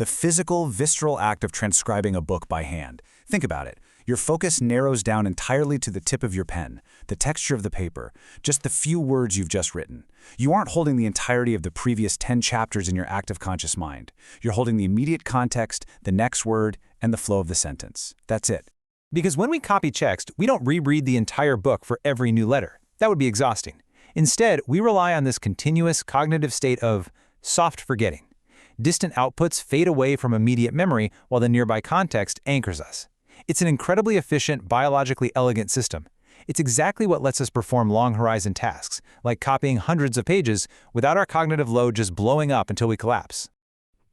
the physical, visceral act of transcribing a book by hand. Think about it. Your focus narrows down entirely to the tip of your pen, the texture of the paper, just the few words you've just written. You aren't holding the entirety of the previous 10 chapters in your active conscious mind. You're holding the immediate context, the next word, and the flow of the sentence. That's it. Because when we copy text, we don't reread the entire book for every new letter. That would be exhausting. Instead, we rely on this continuous cognitive state of soft forgetting. Distant outputs fade away from immediate memory while the nearby context anchors us. It's an incredibly efficient, biologically elegant system. It's exactly what lets us perform long-horizon tasks, like copying hundreds of pages, without our cognitive load just blowing up until we collapse.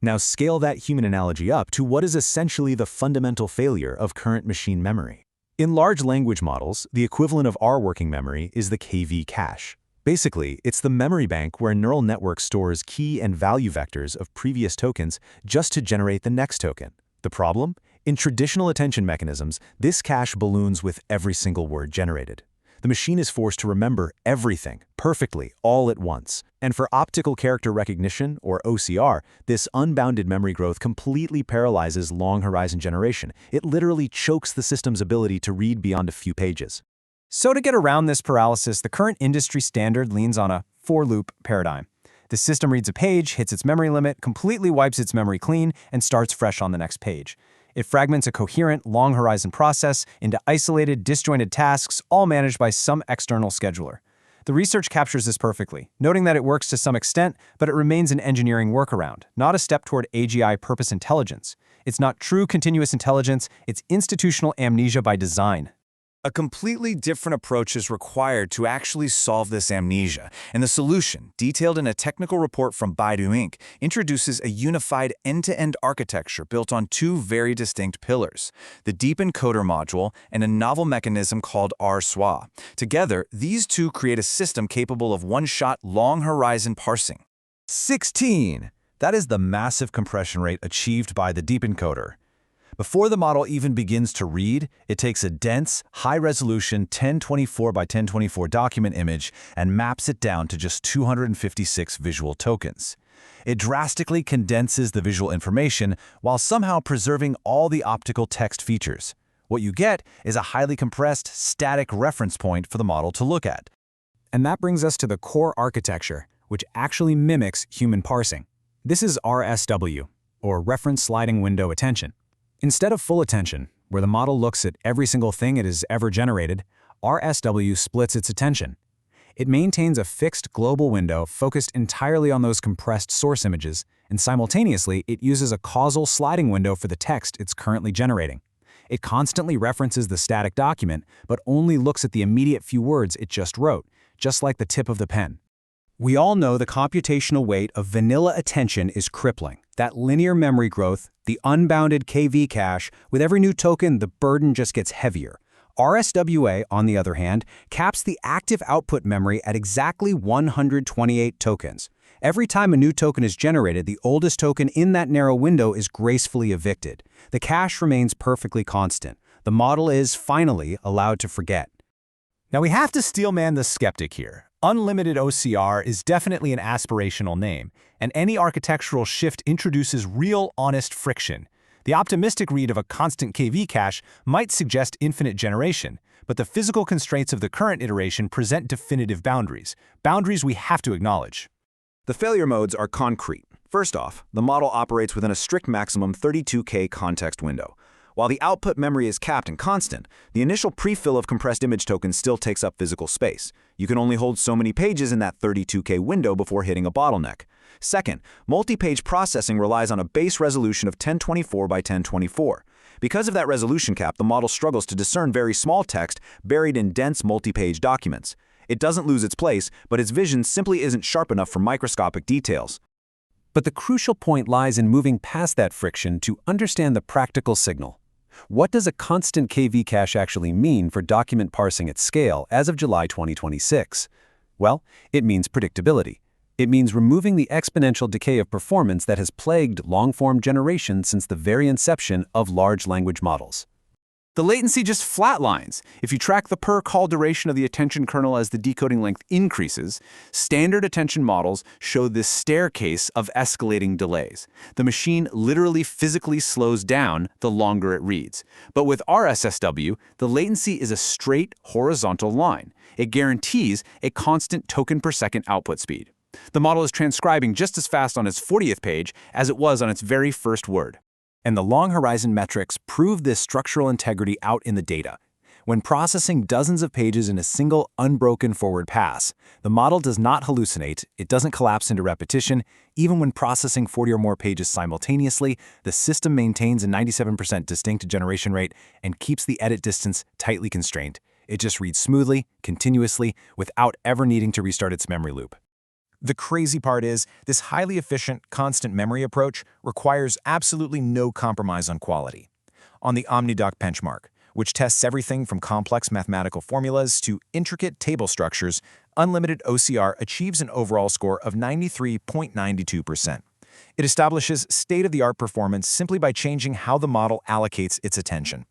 Now scale that human analogy up to what is essentially the fundamental failure of current machine memory. In large language models, the equivalent of our working memory is the KV cache. Basically, it's the memory bank where a neural network stores key and value vectors of previous tokens just to generate the next token. The problem? In traditional attention mechanisms, this cache balloons with every single word generated. The machine is forced to remember everything, perfectly, all at once. And for optical character recognition, or OCR, this unbounded memory growth completely paralyzes long-horizon generation. It literally chokes the system's ability to read beyond a few pages. So to get around this paralysis, the current industry standard leans on a for-loop paradigm. The system reads a page, hits its memory limit, completely wipes its memory clean, and starts fresh on the next page. It fragments a coherent, long-horizon process into isolated, disjointed tasks, all managed by some external scheduler. The research captures this perfectly, noting that it works to some extent, but it remains an engineering workaround, not a step toward AGI purpose intelligence. It's not true continuous intelligence, it's institutional amnesia by design. A completely different approach is required to actually solve this amnesia, and the solution, detailed in a technical report from Baidu Inc., introduces a unified end-to-end architecture built on two very distinct pillars, the deep encoder module and a novel mechanism called R-SWA. Together, these two create a system capable of one-shot long-horizon parsing. 16. That is the massive compression rate achieved by the deep encoder. Before the model even begins to read, it takes a dense, high-resolution 1024 by 1024 document image and maps it down to just 256 visual tokens. It drastically condenses the visual information while somehow preserving all the optical text features. What you get is a highly compressed, static reference point for the model to look at. And that brings us to the core architecture, which actually mimics human parsing. This is R-SWA, or Reference Sliding Window Attention. Instead of full attention, where the model looks at every single thing it has ever generated, R-SWA splits its attention. It maintains a fixed global window focused entirely on those compressed source images, and simultaneously it uses a causal sliding window for the text it's currently generating. It constantly references the static document, but only looks at the immediate few words it just wrote, just like the tip of the pen. We all know the computational weight of vanilla attention is crippling. That linear memory growth, the unbounded KV cache, with every new token, the burden just gets heavier. R-SWA, on the other hand, caps the active output memory at exactly 128 tokens. Every time a new token is generated, the oldest token in that narrow window is gracefully evicted. The cache remains perfectly constant. The model is, finally, allowed to forget. Now we have to steelman the skeptic here. Unlimited OCR is definitely an aspirational name, and any architectural shift introduces real, honest friction. The optimistic read of a constant KV cache might suggest infinite generation, but the physical constraints of the current iteration present definitive boundaries we have to acknowledge. The failure modes are concrete. First off, the model operates within a strict maximum 32K context window. While the output memory is capped and constant, the initial prefill of compressed image tokens still takes up physical space. You can only hold so many pages in that 32K window before hitting a bottleneck. Second, multi-page processing relies on a base resolution of 1024 by 1024. Because of that resolution cap, the model struggles to discern very small text buried in dense multi-page documents. It doesn't lose its place, but its vision simply isn't sharp enough for microscopic details. But the crucial point lies in moving past that friction to understand the practical signal. What does a constant KV cache actually mean for document parsing at scale as of July 2026? Well, it means predictability. It means removing the exponential decay of performance that has plagued long-form generation since the very inception of large language models. the latency just flatlines. If you track the per-call duration of the attention kernel as the decoding length increases, standard attention models show this staircase of escalating delays. The machine literally physically slows down the longer it reads. But with R-SWA, the latency is a straight horizontal line. It guarantees a constant token per second output speed. The model is transcribing just as fast on its 40th page as it was on its very first word. And the long horizon metrics prove this structural integrity out in the data. When processing dozens of pages in a single unbroken forward pass, the model does not hallucinate, it doesn't collapse into repetition. Even when processing 40 or more pages simultaneously, the system maintains a 97% distinct generation rate and keeps the edit distance tightly constrained. It just reads smoothly, continuously, without ever needing to restart its memory loop. The crazy part is, this highly efficient, constant memory approach requires absolutely no compromise on quality. On the OmniDoc benchmark, which tests everything from complex mathematical formulas to intricate table structures, Unlimited OCR achieves an overall score of 93.92%. It establishes state-of-the-art performance simply by changing how the model allocates its attention.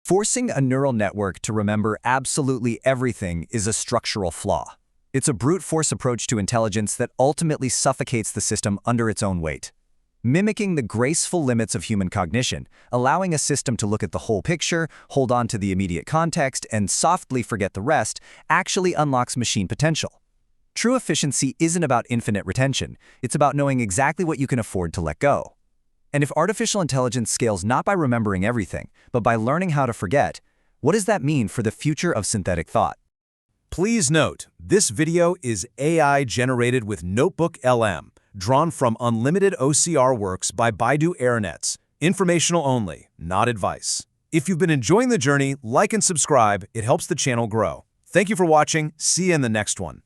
Forcing a neural network to remember absolutely everything is a structural flaw. It's a brute force approach to intelligence that ultimately suffocates the system under its own weight. Mimicking the graceful limits of human cognition, allowing a system to look at the whole picture, hold on to the immediate context, and softly forget the rest, actually unlocks machine potential. True efficiency isn't about infinite retention, it's about knowing exactly what you can afford to let go. And if artificial intelligence scales not by remembering everything, but by learning how to forget, what does that mean for the future of synthetic thought? Please note, this video is AI generated with Notebook LM, drawn from Unlimited OCR works by Baidu AirNets. Informational only, not advice. If you've been enjoying the journey, like and subscribe. It helps the channel grow. Thank you for watching. See you in the next one.